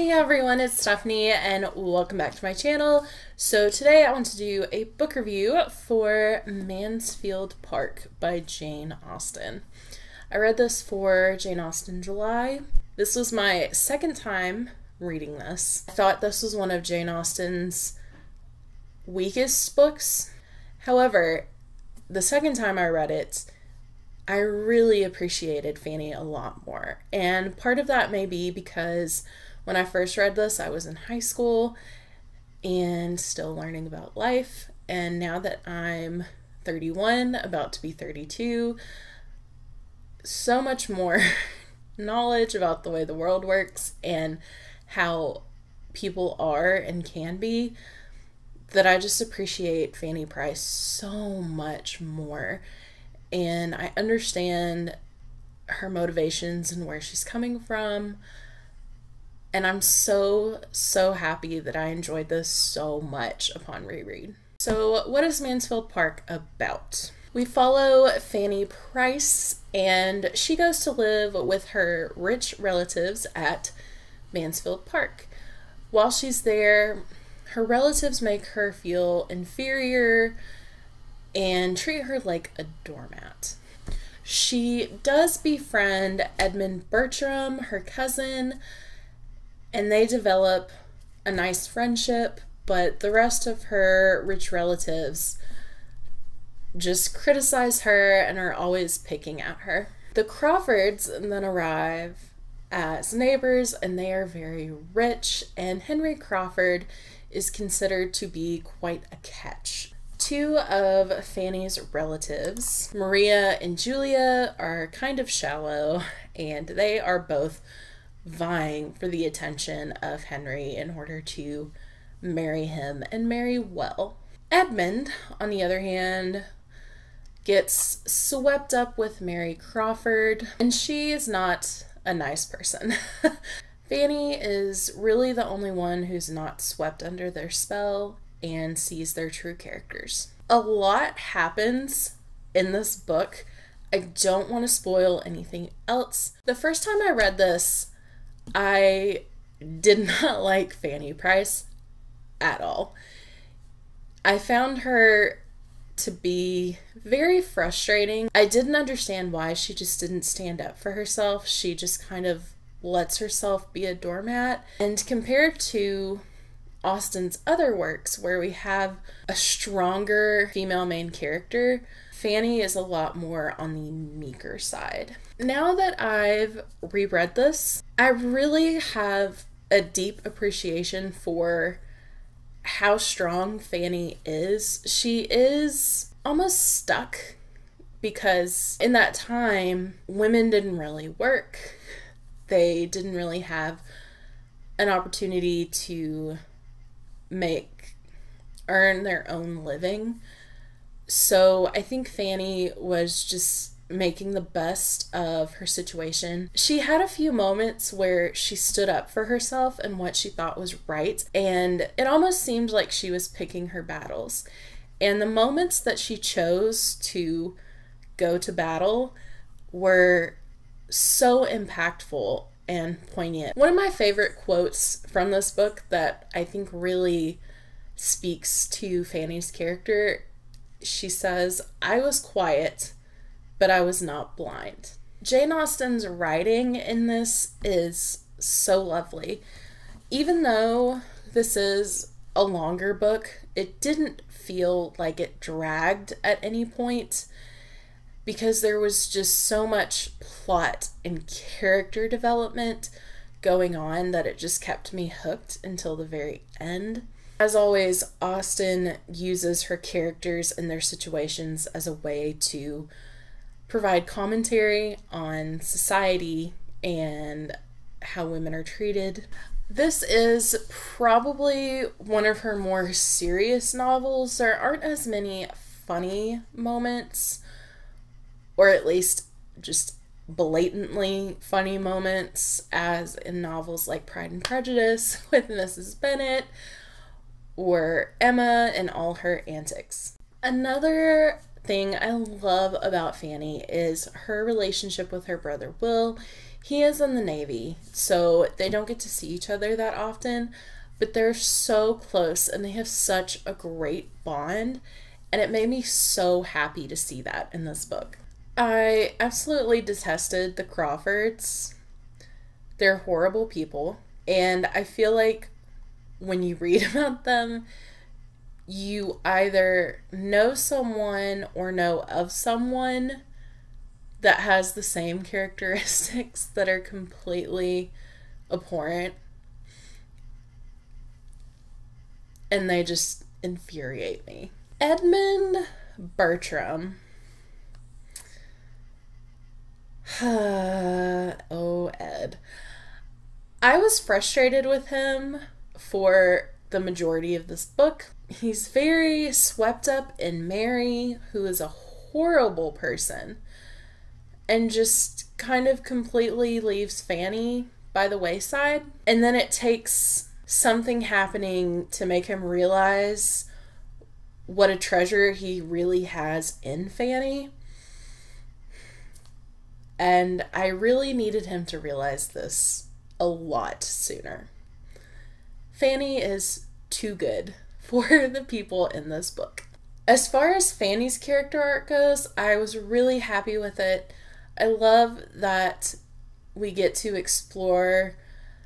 Hey everyone, it's Stephanie and welcome back to my channel. So today I want to do a book review for Mansfield Park by Jane Austen. I read this for Jane Austen July. This was my second time reading this. I thought this was one of Jane Austen's weakest books. However, the second time I read it, I really appreciated Fanny a lot more. And part of that may be because when I first read this, I was in high school and still learning about life. And now that I'm 31, about to be 32, so much more knowledge about the way the world works and how people are and can be, that I just appreciate Fanny Price so much more. And I understand her motivations and where she's coming from. And I'm so happy that I enjoyed this so much upon reread. So what is Mansfield Park about? We follow Fanny Price, and she goes to live with her rich relatives at Mansfield Park. While she's there, her relatives make her feel inferior and treat her like a doormat. She does befriend Edmund Bertram, her cousin, and they develop a nice friendship, but the rest of her rich relatives just criticize her and are always picking at her. The Crawfords then arrive as neighbors, and they are very rich, and Henry Crawford is considered to be quite a catch. Two of Fanny's relatives, Maria and Julia, are kind of shallow, and they are both vying for the attention of Henry in order to marry him and marry well. Edmund, on the other hand, gets swept up with Mary Crawford, and she is not a nice person. Fanny is really the only one who's not swept under their spell and sees their true characters. A lot happens in this book. I don't want to spoil anything else. The first time I read this, I did not like Fanny Price at all. I found her to be very frustrating. I didn't understand why she just didn't stand up for herself. She just kind of lets herself be a doormat. And compared to Austen's other works, where we have a stronger female main character, Fanny is a lot more on the meeker side. Now that I've reread this, I really have a deep appreciation for how strong Fanny is. She is almost stuck because in that time, women didn't really work. They didn't really have an opportunity to earn their own living. So I think Fanny was just making the best of her situation. She had a few moments where she stood up for herself and what she thought was right, and it almost seemed like she was picking her battles. And the moments that she chose to go to battle were so impactful and poignant. One of my favorite quotes from this book that I think really speaks to Fanny's character, she says, "I was quiet, but I was not blind." Jane Austen's writing in this is so lovely. Even though this is a longer book, it didn't feel like it dragged at any point because there was just so much plot and character development going on that it just kept me hooked until the very end. As always, Austen uses her characters and their situations as a way to provide commentary on society and how women are treated. This is probably one of her more serious novels. There aren't as many funny moments, or at least just blatantly funny moments, as in novels like Pride and Prejudice with Mrs. Bennet, or Emma and all her antics. Another thing I love about Fanny is her relationship with her brother Will. He is in the Navy, so they don't get to see each other that often, but they're so close and they have such a great bond, and it made me so happy to see that in this book. I absolutely detested the Crawfords. They're horrible people, and I feel like when you read about them, you either know someone or know of someone that has the same characteristics that are completely abhorrent, and they just infuriate me. Edmund Bertram. Oh, Ed. I was frustrated with him for the majority of this book. He's very swept up in Mary, who is a horrible person, and just kind of completely leaves Fanny by the wayside. And then it takes something happening to make him realize what a treasure he really has in Fanny. And I really needed him to realize this a lot sooner. Fanny is too good for the people in this book. As far as Fanny's character arc goes, I was really happy with it. I love that we get to explore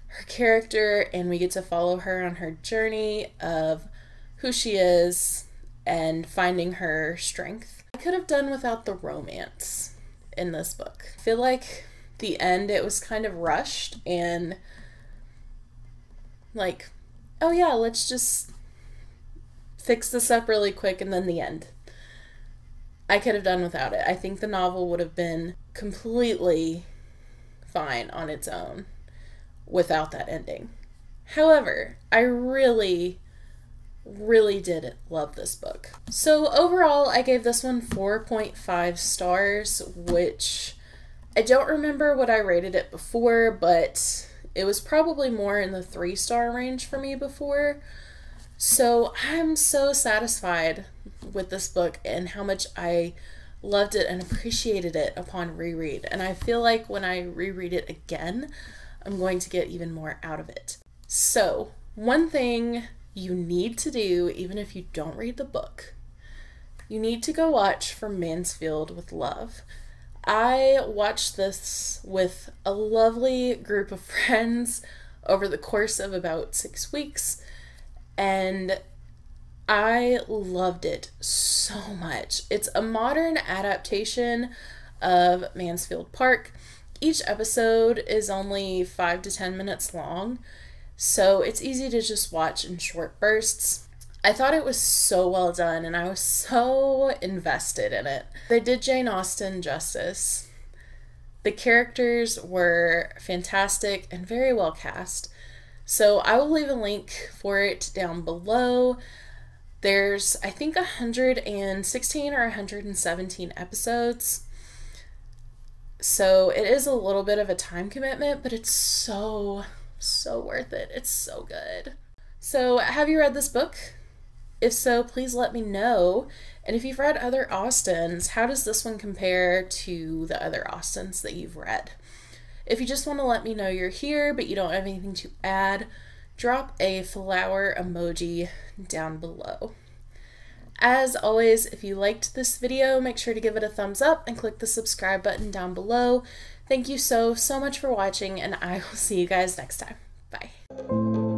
her character and we get to follow her on her journey of who she is and finding her strength. I could have done without the romance in this book. I feel like the end, it was kind of rushed and like, oh yeah, let's just fix this up really quick and then the end. I could have done without it. I think the novel would have been completely fine on its own without that ending. However, I really did love this book. So overall, I gave this one 4.5 stars, which I don't remember what I rated it before, but it was probably more in the 3-star range for me before. So I'm so satisfied with this book and how much I loved it and appreciated it upon reread. And I feel like when I reread it again, I'm going to get even more out of it. So one thing you need to do, even if you don't read the book, you need to go watch For Mansfield with Love. I watched this with a lovely group of friends over the course of about 6 weeks, and I loved it so much. It's a modern adaptation of Mansfield Park. Each episode is only 5 to 10 minutes long, so it's easy to just watch in short bursts. I thought it was so well done and I was so invested in it. They did Jane Austen justice. The characters were fantastic and very well cast. So I will leave a link for it down below. There's, I think, 116 or 117 episodes. So it is a little bit of a time commitment, but it's so worth it. It's so good. So have you read this book? If so, please let me know. And if you've read other Austens, how does this one compare to the other Austens that you've read? If you just want to let me know you're here, but you don't have anything to add, drop a flower emoji down below. As always, if you liked this video, make sure to give it a thumbs up and click the subscribe button down below. Thank you so much for watching, and I will see you guys next time. Bye.